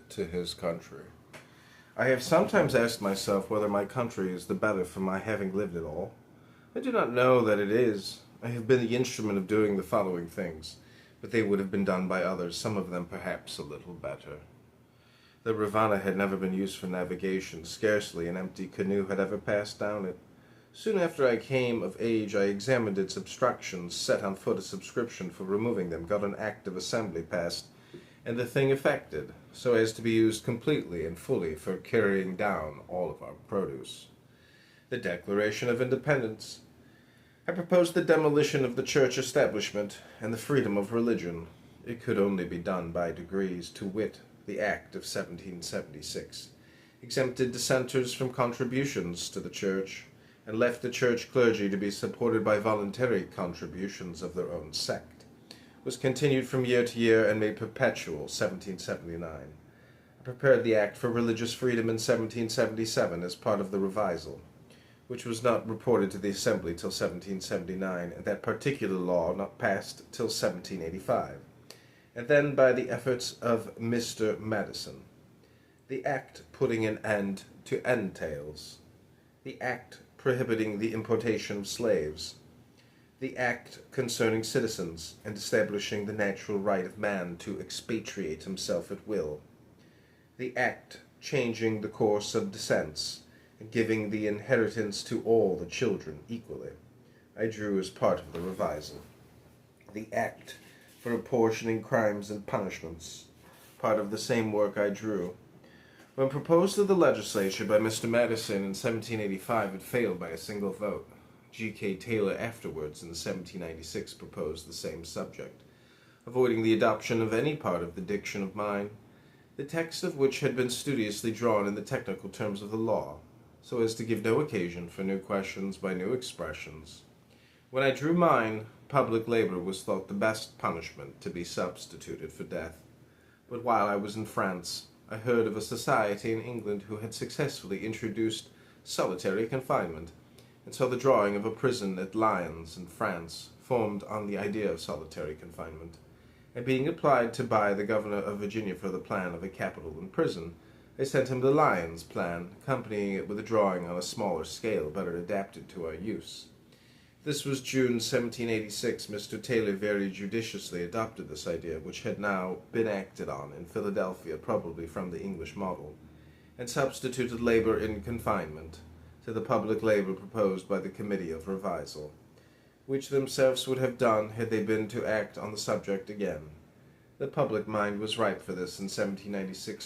to his country. I have sometimes asked myself whether my country is the better for my having lived it all. I do not know that it is. I have been the instrument of doing the following things, but they would have been done by others, some of them perhaps a little better. The Rivanna had never been used for navigation. Scarcely an empty canoe had ever passed down it. Soon after I came of age, I examined its obstructions, set on foot a subscription for removing them, got an act of assembly passed, and the thing effected, so as to be used completely and fully for carrying down all of our produce. The Declaration of Independence. I proposed the demolition of the church establishment and the freedom of religion. It could only be done by degrees, to wit, the Act of 1776, exempted dissenters from contributions to the church, and left the church clergy to be supported by voluntary contributions of their own sect, was continued from year to year and made perpetual 1779. I prepared the Act for Religious Freedom in 1777 as part of the revisal, which was not reported to the Assembly till 1779, and that particular law not passed till 1785, and then by the efforts of Mr. Madison. The Act putting an end to entails. The Act prohibiting the importation of slaves. The Act concerning citizens and establishing the natural right of man to expatriate himself at will. The Act changing the course of descents and giving the inheritance to all the children equally, I drew as part of the revisal. The Act for apportioning crimes and punishments, part of the same work I drew. When proposed to the legislature by Mr. Madison in 1785, it failed by a single vote. G.K. Taylor afterwards, in 1796, proposed the same subject, avoiding the adoption of any part of the diction of mine, the text of which had been studiously drawn in the technical terms of the law, so as to give no occasion for new questions by new expressions. When I drew mine, public labor was thought the best punishment to be substituted for death. But while I was in France, I heard of a society in England who had successfully introduced solitary confinement, and saw the drawing of a prison at Lyons in France, formed on the idea of solitary confinement, and being applied to by the governor of Virginia for the plan of a capital and prison, I sent him the Lyons plan, accompanying it with a drawing on a smaller scale better adapted to our use. This was June 1786. Mr. Taylor very judiciously adopted this idea, which had now been acted on in Philadelphia, probably from the English model, and substituted labor in confinement to the public labor proposed by the Committee of Revisal, which themselves would have done had they been to act on the subject again. The public mind was ripe for this in 1796